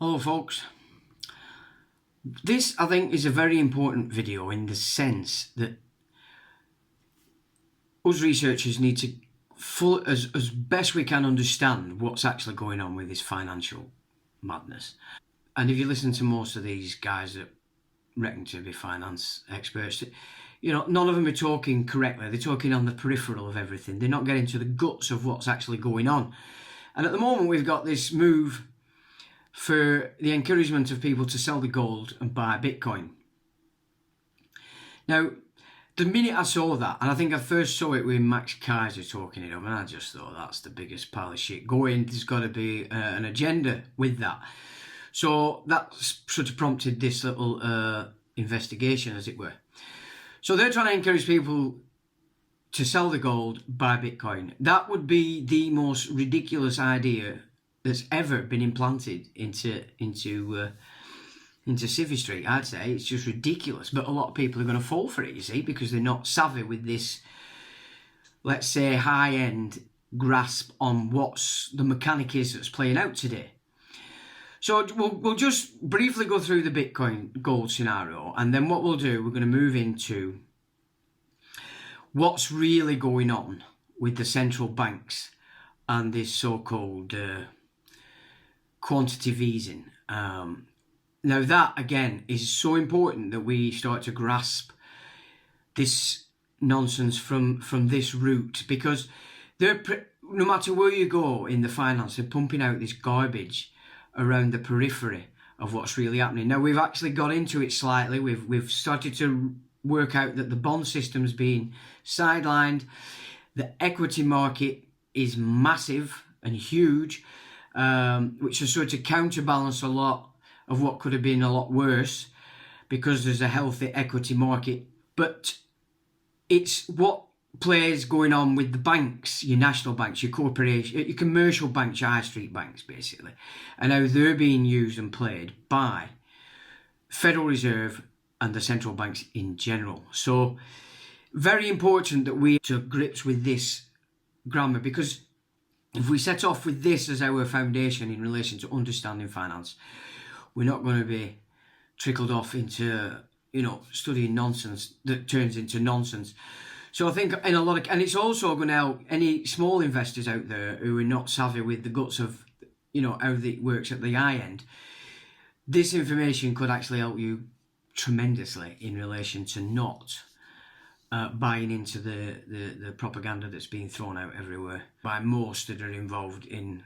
Hello folks, this I think is a very important video in the sense that us researchers need to as best we can understand what's actually going on with this financial madness. And if you listen to most of these guys that reckon to be finance experts, you know, none of them are talking correctly. They're talking on the peripheral of everything. They're not getting to the guts of what's actually going on. And at the moment we've got this move for the encouragement of people to sell the gold and buy Bitcoin. Now, the minute I saw that, and I think I first saw it with Max Kaiser talking it up, and I just thought that's the biggest pile of shit going. There's got to be an agenda with that. So that sort of prompted this little investigation, as it were. So they're trying to encourage people to sell the gold, buy Bitcoin. That would be the most ridiculous idea that's ever been implanted into sophistry. I'd say it's just ridiculous, but a lot of people are going to fall for it, you see, because they're not savvy with this, let's say, high-end grasp on what's the mechanic is that's playing out today. So we'll just briefly go through the Bitcoin gold scenario, and then what we'll do, we're going to move into what's really going on with the central banks and this so-called quantitative easing. Now that, again, is so important that we start to grasp this nonsense from this root, because no matter where you go in the finance, they're pumping out this garbage around the periphery of what's really happening. Now we've actually got into it slightly. We've started to work out that the bond system's being sidelined. The equity market is massive and huge, which has sort of counterbalanced a lot of what could have been a lot worse because there's a healthy equity market. But it's what plays going on with the banks, your national banks, your corporation, your commercial banks, your high street banks, basically, and how they're being used and played by Federal Reserve and the central banks in general. So very important that we to grips with this grammar, because if we set off with this as our foundation in relation to understanding finance, we're not going to be trickled off into, you know, studying nonsense that turns into nonsense. So I think in a lot of, and it's also going to help any small investors out there who are not savvy with the guts of, you know, how it works at the high end. This information could actually help you tremendously in relation to not buying into the propaganda that's being thrown out everywhere by most that are involved in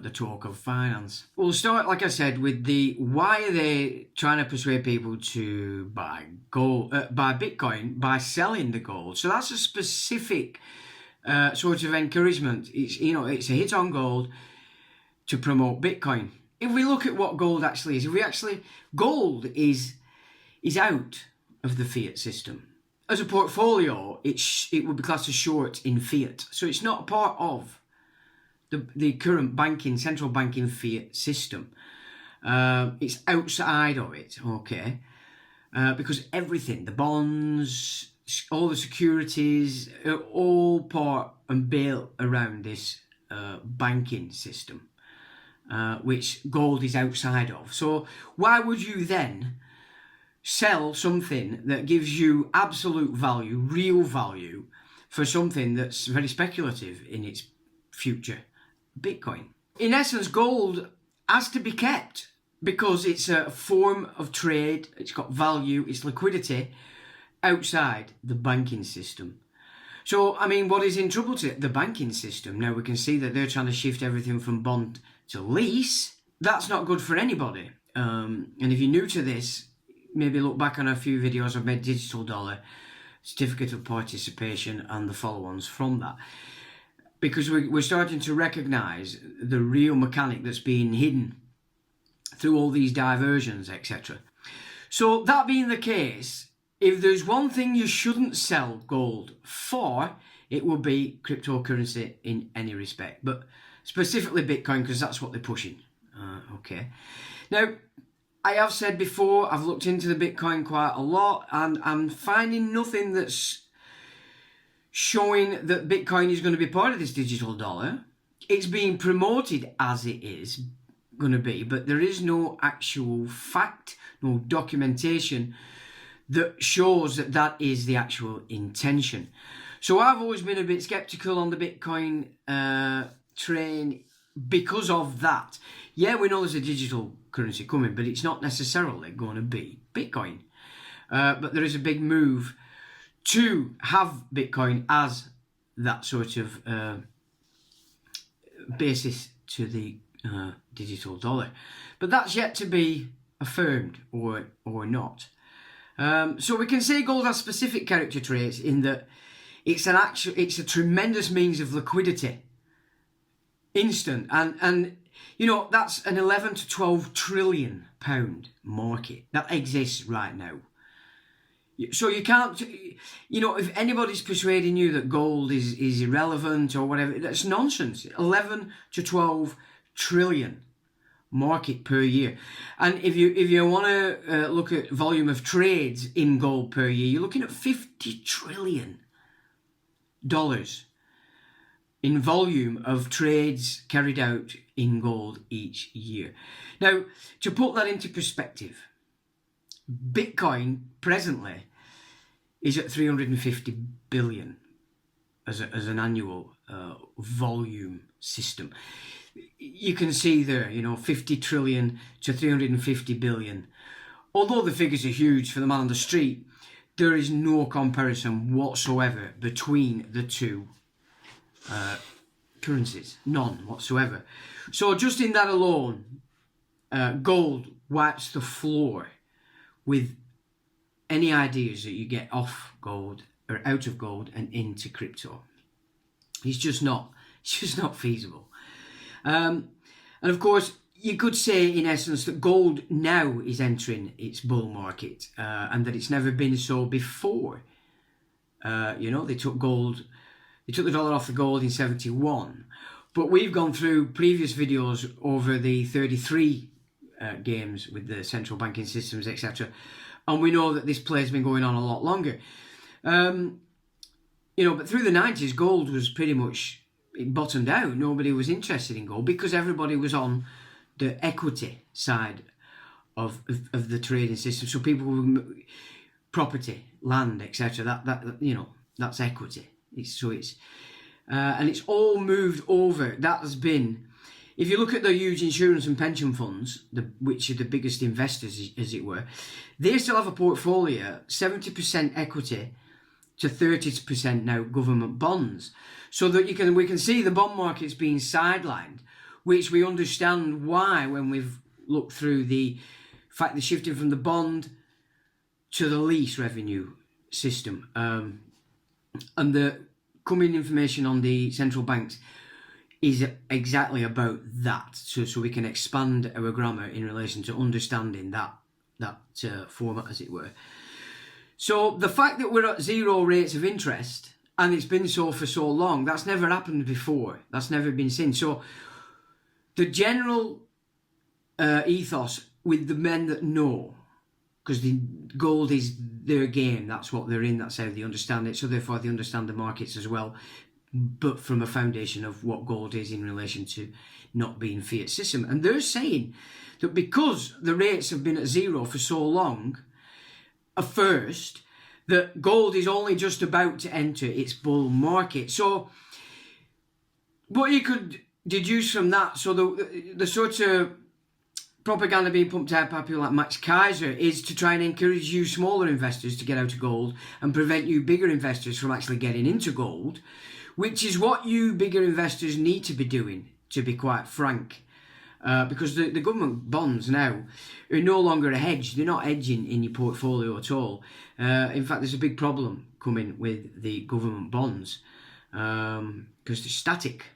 the talk of finance. We'll start, like I said, with the why are they trying to persuade people to buy gold, buy Bitcoin by selling the gold. So that's a specific sort of encouragement. It's, you know, it's a hit on gold to promote Bitcoin. If we look at what gold actually is, gold is out of the fiat system. As a portfolio, it would be classed as short in fiat. So it's not a part of the current central banking fiat system. It's outside of it, okay? Because everything, the bonds, all the securities, are all part and built around this banking system, which gold is outside of. So why would you then sell something that gives you absolute value, real value, for something that's very speculative in its future? Bitcoin. In essence, gold has to be kept because it's a form of trade, it's got value, it's liquidity outside the banking system. So, I mean, what is in trouble to the banking system? Now we can see that they're trying to shift everything from bond to lease. That's not good for anybody. And if you're new to this, maybe look back on a few videos I've made, digital dollar, certificate of participation, and the follow-ons from that. Because we're starting to recognise the real mechanic that's being hidden through all these diversions, etc. So that being the case, if there's one thing you shouldn't sell gold for, it will be cryptocurrency in any respect, but specifically Bitcoin, because that's what they're pushing. Okay. Now, I have said before, I've looked into the Bitcoin quite a lot, and I'm finding nothing that's showing that Bitcoin is going to be part of this digital dollar. It's being promoted as it is going to be, but there is no actual fact, no documentation that shows that that is the actual intention. So I've always been a bit skeptical on the Bitcoin train because of that. Yeah, we know there's a digital currency coming, but it's not necessarily going to be Bitcoin. But there is a big move to have Bitcoin as that sort of basis to the digital dollar. But that's yet to be affirmed or not. So we can say gold has specific character traits in that it's a tremendous means of liquidity, instant, and you know that's an 11 to 12 trillion pound market that exists right now. So you can't, you know, if anybody's persuading you that gold is irrelevant or whatever, that's nonsense. 11 to 12 trillion market per year. And if you want to look at volume of trades in gold per year, you're looking at $50 trillion in volume of trades carried out in gold each year. Now, to put that into perspective, Bitcoin presently is at 350 billion as an annual volume system. You can see there, you know, 50 trillion to 350 billion. Although the figures are huge for the man on the street, there is no comparison whatsoever between the two currencies. None whatsoever. So just in that alone, gold wipes the floor with any ideas that you get off gold or out of gold and into crypto. It's just not feasible. And of course, you could say in essence that gold now is entering its bull market and that it's never been so before. You know, they took the dollar off the gold in 71, but we've gone through previous videos over the 33 games with the central banking systems, etc. And we know that this play has been going on a lot longer. You know, but through the 90s, gold was pretty much, it bottomed out. Nobody was interested in gold because everybody was on the equity side of the trading system. So people were property, land, etc. That you know, that's equity. And it's all moved over. That has been, if you look at the huge insurance and pension funds, which are the biggest investors, as it were, they still have a portfolio 70% equity to 30% now government bonds. So that we can see the bond market's being sidelined, which we understand why when we've looked through the fact they're shifting from the bond to the lease revenue system. And the coming information on the central banks is exactly about that. So we can expand our grammar in relation to understanding that format, as it were. So the fact that we're at zero rates of interest, and it's been so for so long, that's never happened before. That's never been seen. So the general ethos with the men that know, because the gold is their game, that's what they're in, that's how they understand it, so therefore they understand the markets as well, but from a foundation of what gold is in relation to not being fiat system. And they're saying that because the rates have been at zero for so long, first, that gold is only just about to enter its bull market. So what you could deduce from that, so the sort of propaganda being pumped out by people like Max Kaiser is to try and encourage you smaller investors to get out of gold and prevent you bigger investors from actually getting into gold, which is what you bigger investors need to be doing, to be quite frank. Because the government bonds now are no longer a hedge. They're not hedging in your portfolio at all. In fact, there's a big problem coming with the government bonds because they're static.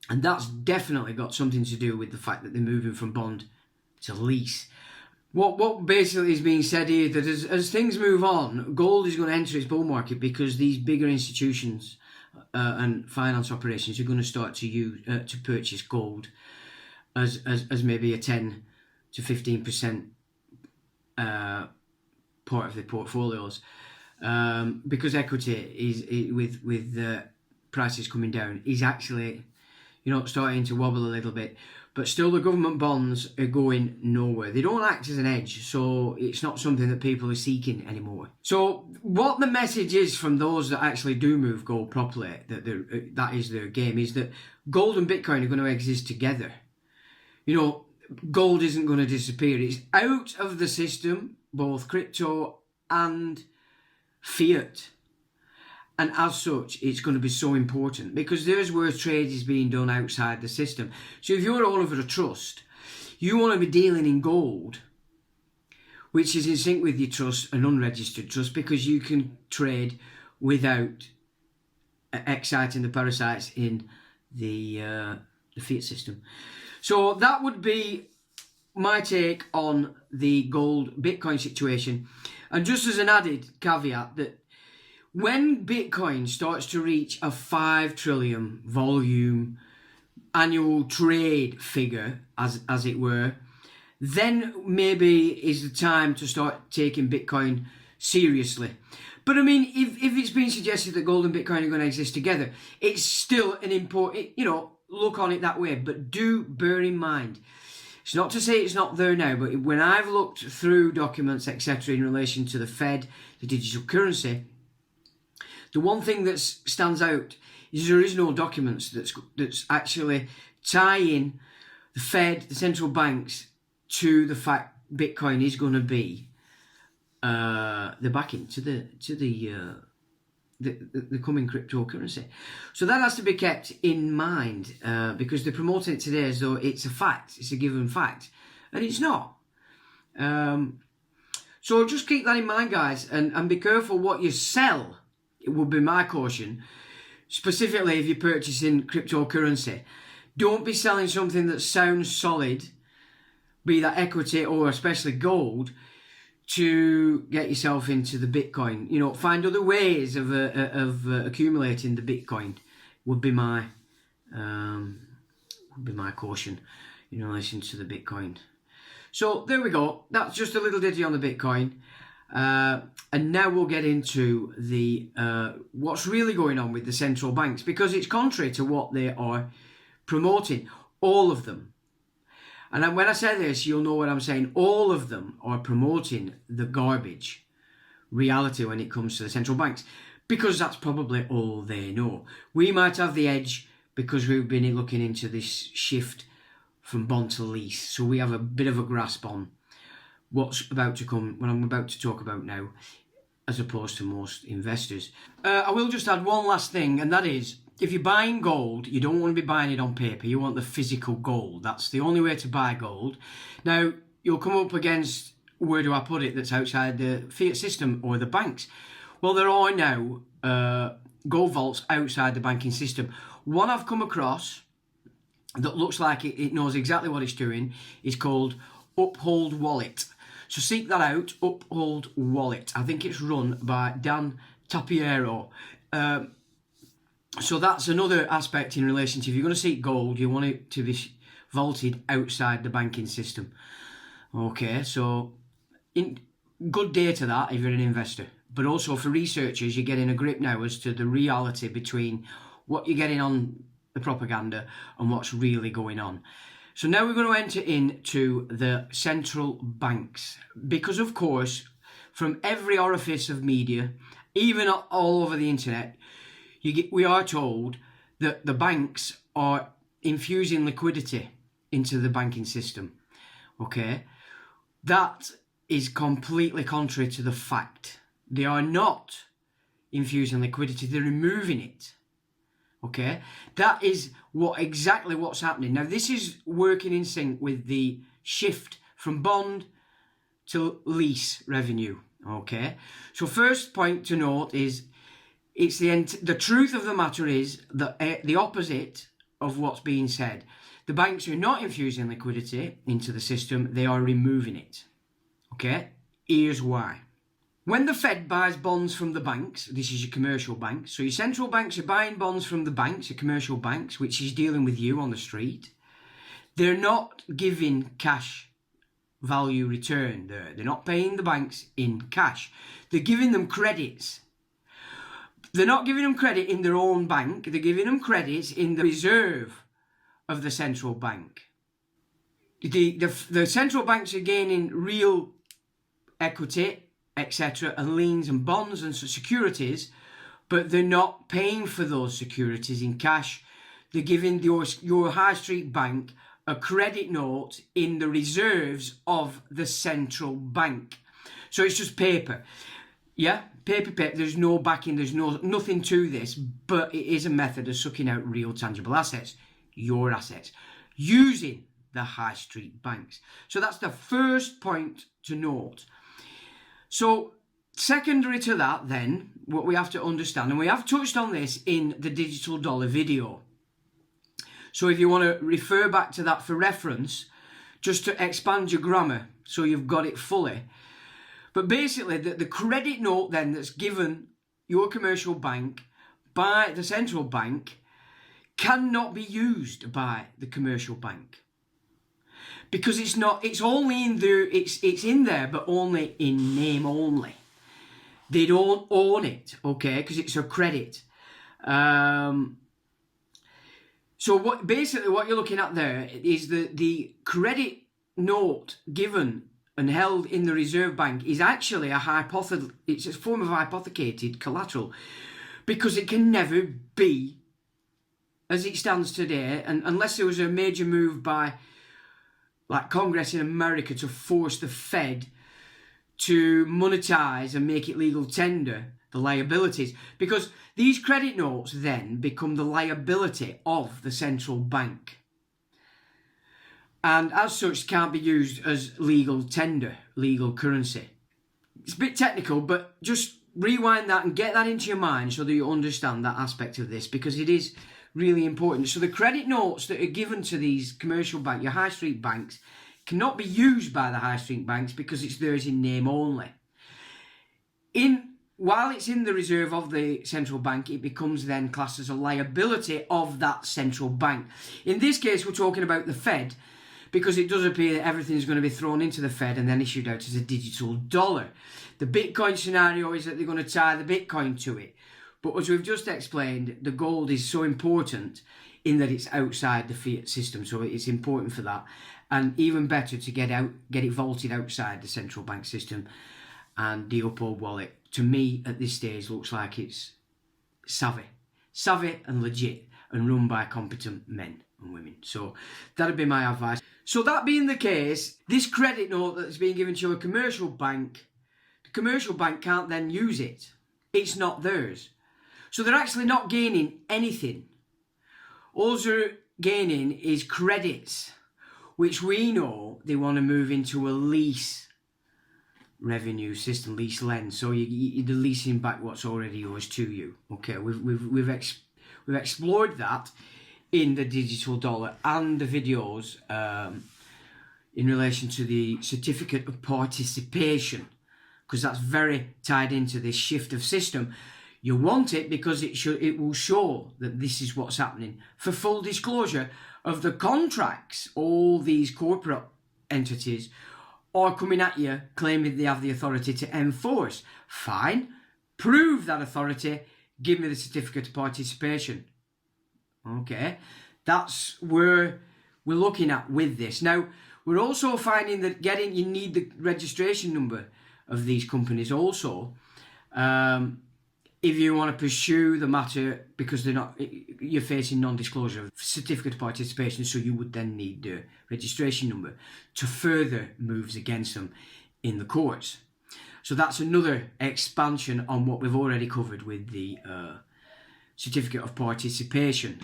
And that's definitely got something to do with the fact that they're moving from bond to lease. What basically is being said here, that as things move on, gold is going to enter its bull market because these bigger institutions and finance operations are going to start to purchase gold as maybe a 10 to 15% part of their portfolios, because equity is with the prices coming down is actually, you know, starting to wobble a little bit. but still the government bonds are going nowhere. They don't act as an edge, so it's not something that people are seeking anymore. So what the message is from those that actually do move gold properly, that is their game, is that gold and Bitcoin are going to exist together. You know, gold isn't going to disappear. It's out of the system, both crypto and fiat. And as such, it's going to be so important because there's where trade is being done outside the system. So if you're all over a trust, you want to be dealing in gold, which is in sync with your trust, an unregistered trust, because you can trade without exciting the parasites in the fiat system. So that would be my take on the gold Bitcoin situation. And just as an added caveat, that when Bitcoin starts to reach a 5 trillion volume annual trade figure, as it were, then maybe is the time to start taking Bitcoin seriously. But I mean, if it's been suggested that gold and Bitcoin are going to exist together, it's still an important, look on it that way. But do bear in mind, it's not to say it's not there now, but when I've looked through documents, etc., in relation to the Fed, the digital currency, the one thing that stands out is there is no documents that's actually tying the Fed, the central banks, to the fact Bitcoin is going to be the backing to the coming cryptocurrency. So that has to be kept in mind because they're promoting it today as though it's a fact, it's a given fact, and it's not. So just keep that in mind, guys, and be careful what you sell. It would be my caution, specifically if you're purchasing cryptocurrency. Don't be selling something that sounds solid, be that equity or especially gold, to get yourself into the Bitcoin. Find other ways of accumulating the Bitcoin. Would be my caution in relation to the Bitcoin. So there we go. That's just a little ditty on the Bitcoin. And now we'll get into the what's really going on with the central banks, because it's contrary to what they are promoting, all of them. And when I say this, you'll know what I'm saying. All of them are promoting the garbage reality when it comes to the central banks, because that's probably all they know. We might have the edge because we've been looking into this shift from bond to lease, so we have a bit of a grasp on what's about to come, what I'm about to talk about now, as opposed to most investors. I will just add one last thing, and that is, if you're buying gold, you don't want to be buying it on paper. You want the physical gold. That's the only way to buy gold. Now, you'll come up against, where do I put it, that's outside the fiat system or the banks. Well, there are now gold vaults outside the banking system. One I've come across that looks like it knows exactly what it's doing is called Uphold Wallet. So seek that out, Uphold Wallet. I think it's run by Dan Tapiero. So that's another aspect in relation to, if you're going to seek gold, you want it to be vaulted outside the banking system. Okay, so good data that if you're an investor. But also for researchers, you're getting a grip now as to the reality between what you're getting on the propaganda and what's really going on. So now we're going to enter into the central banks, because of course, from every orifice of media, even all over the internet, we are told that the banks are infusing liquidity into the banking system. Okay, that is completely contrary to the fact. They are not infusing liquidity, they're removing it. Okay, that is exactly what's happening. Now, this is working in sync with the shift from bond to lease revenue. Okay, so first point to note is it's the truth of the matter is that the opposite of what's being said. The banks are not infusing liquidity into the system, they are removing it. Okay, here's why. When the Fed buys bonds from the banks, this is your commercial banks, so your central banks are buying bonds from the banks, your commercial banks, which is dealing with you on the street. They're not giving cash value return there. They're not paying the banks in cash. They're giving them credits. They're not giving them credit in their own bank. They're giving them credits in the reserve of the central bank. the central banks are gaining real equity, etc., and liens and bonds and securities, but they're not paying for those securities in cash. They're giving your high street bank a credit note in the reserves of the central bank. So it's just paper. Yeah, paper. There's no backing, there's nothing to this, but it is a method of sucking out real tangible assets, your assets, using the high street banks. So that's the first point to note. So secondary to that, then, what we have to understand, and we have touched on this in the digital dollar video. So if you want to refer back to that for reference, just to expand your grammar so you've got it fully. But basically, the credit note then that's given your commercial bank by the central bank cannot be used by the commercial bank. Because it's only in there, it's in there, but only in name only. They don't own it, okay, because it's a credit. So what you're looking at there is the credit note given and held in the Reserve Bank is actually it's a form of hypothecated collateral, because it can never be, as it stands today, and unless there was a major move by like Congress in America to force the Fed to monetize and make it legal tender the liabilities, because these credit notes then become the liability of the central bank, and as such can't be used as legal tender, legal currency. It's a bit technical, but just rewind that and get that into your mind so that you understand that aspect of this, because it is really important. So the credit notes that are given to these commercial banks, your high street banks, cannot be used by the high street banks because it's theirs in name only. While it's in the reserve of the central bank, it becomes then classed as a liability of that central bank. In this case, we're talking about the Fed, because it does appear that everything is going to be thrown into the Fed and then issued out as a digital dollar. The Bitcoin scenario is that they're going to tie the Bitcoin to it. But as we've just explained, the gold is so important in that it's outside the fiat system, so it's important for that. And even better to get it vaulted outside the central bank system. And the Uphold wallet, to me, at this stage, looks like it's savvy and legit and run by competent men and women. So that'd be my advice. So that being the case, this credit note that's being given to a commercial bank, the commercial bank can't then use it. It's not theirs. So they're actually not gaining anything. All they're gaining is credits, which we know they want to move into a lease revenue system, lease lend. So you're leasing back what's already yours to you. Okay, we've explored that in the digital dollar and the videos in relation to the certificate of participation, because that's very tied into this shift of system. You want it because it will show that this is what's happening. For full disclosure of the contracts, all these corporate entities are coming at you claiming they have the authority to enforce. Fine, prove that authority, give me the certificate of participation. Okay, that's where we're looking at with this. Now, we're also finding that you need the registration number of these companies also, if you want to pursue the matter, because you're facing non-disclosure of certificate of participation, so you would then need the registration number to further moves against them in the courts. So that's another expansion on what we've already covered with the certificate of participation.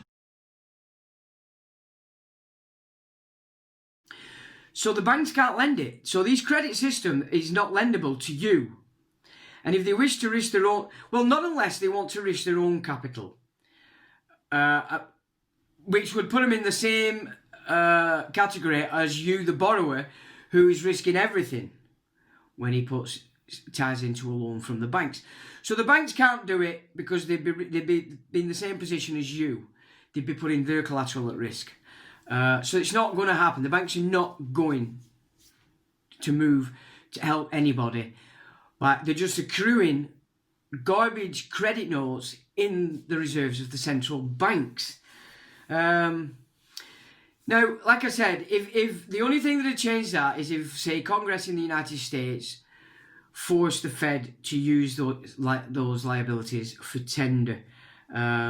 So the banks can't lend it. So this credit system is not lendable to you. And if they wish to risk their own, well, not unless they want to risk their own capital, which would put them in the same category as you, the borrower, who is risking everything when he ties into a loan from the banks. So the banks can't do it because they'd be in the same position as you. They'd be putting their collateral at risk. So it's not going to happen. The banks are not going to move to help anybody. Like, they're just accruing garbage credit notes in the reserves of the central banks. Now, like I said, if the only thing that would change that is if, say, Congress in the United States forced the Fed to use those liabilities for tender. But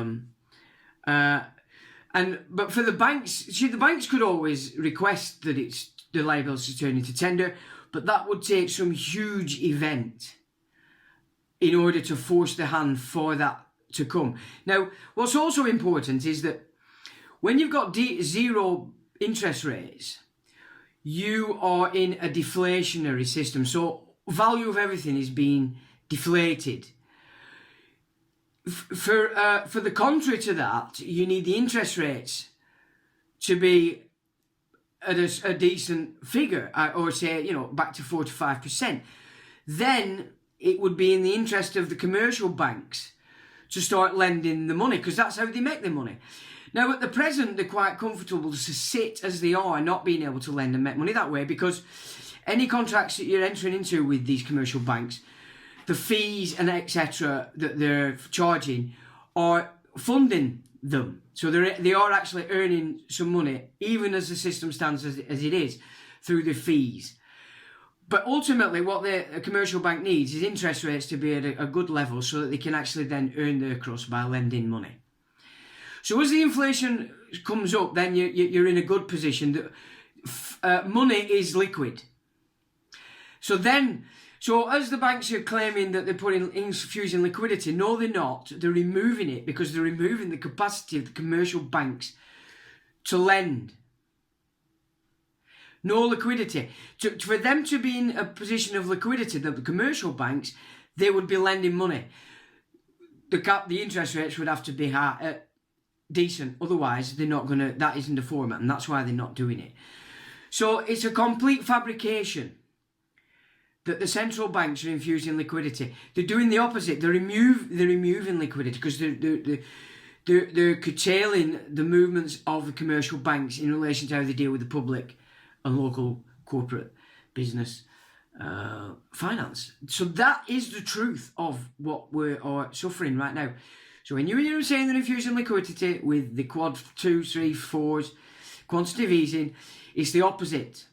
for the banks, see, the banks could always request that the liabilities turn into tender, but that would take some huge event in order to force the hand for that to come. Now, what's also important is that when you've got zero interest rates, you are in a deflationary system. So value of everything is being deflated. For the contrary to that, you need the interest rates to be at a decent figure, or say, back to 4 to 5%. Then it would be in the interest of the commercial banks to start lending the money, because that's how they make their money. Now, at the present, they're quite comfortable to sit as they are, not being able to lend and make money that way, because any contracts that you're entering into with these commercial banks, the fees and etc. that they're charging are funding them. So they are actually earning some money, even as the system stands as it is, through the fees. But ultimately, what the commercial bank needs is interest rates to be at a good level so that they can actually then earn their crust by lending money. So as the inflation comes up, then you're in a good position. That money is liquid. So as the banks are claiming that they're infusing liquidity, no, they're not. They're removing it, because they're removing the capacity of the commercial banks to lend. No liquidity. For them to be in a position of liquidity, the commercial banks, they would be lending money. The interest rates would have to be decent. Otherwise, they're not gonna. That isn't the format, and that's why they're not doing it. So it's a complete fabrication that the central banks are infusing liquidity. They're doing the opposite. They're removing liquidity, because they're curtailing the movements of the commercial banks in relation to how they deal with the public and local corporate business finance. So that is the truth of what we are suffering right now. So when you're saying they're infusing liquidity with the quad 2, 3, 4s, quantitative easing, it's the opposite.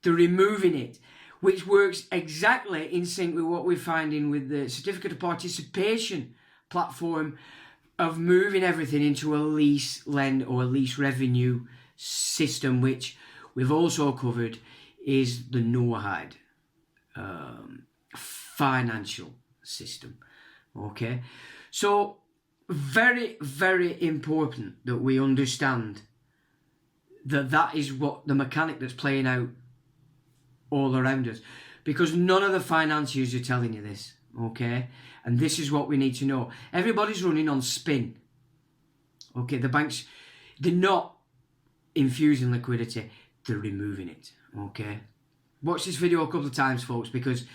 They're removing it, which works exactly in sync with what we're finding with the certificate of participation platform of moving everything into a lease lend or a lease revenue system, which we've also covered is the NORHID financial system. Okay, so very, very important that we understand that is what the mechanic that's playing out all around us, because none of the financiers are telling you this, okay? And this is what we need to know. Everybody's running on spin, okay? The banks, they're not infusing liquidity, they're removing it, okay? Watch this video a couple of times, folks, because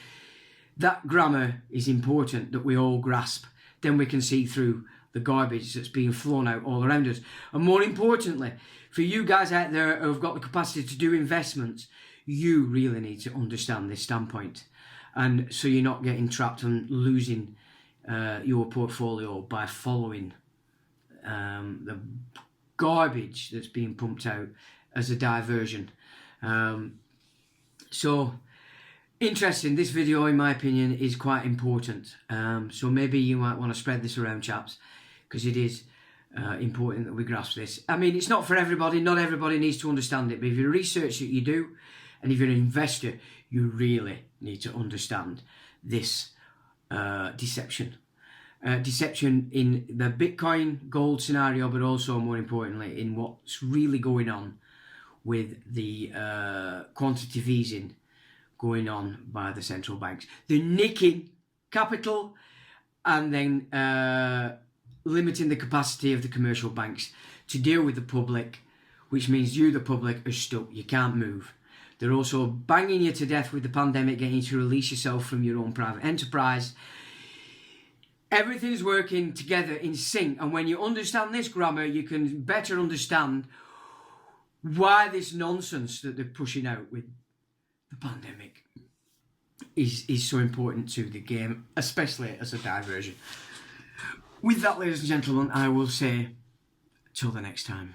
that grammar is important that we all grasp. Then we can see through the garbage that's being flown out all around us. And more importantly, for you guys out there who have got the capacity to do investments, you really need to understand this standpoint, and so you're not getting trapped and losing your portfolio by following the garbage that's being pumped out as a diversion. So interesting. This video, in my opinion, is quite important. So maybe you might want to spread this around, chaps, because it is important that we grasp this. I mean, it's not for everybody. Not everybody needs to understand it, but if you research it, you do. And if you're an investor, you really need to understand this deception. Deception in the Bitcoin gold scenario, but also, more importantly, in what's really going on with the quantitative easing going on by the central banks. They're nicking capital and then limiting the capacity of the commercial banks to deal with the public, which means you, the public, are stuck. You can't move. They're also banging you to death with the pandemic, getting you to release yourself from your own private enterprise. Everything's working together in sync. And when you understand this grammar, you can better understand why this nonsense that they're pushing out with the pandemic is so important to the game, especially as a diversion. With that, ladies and gentlemen, I will say till the next time.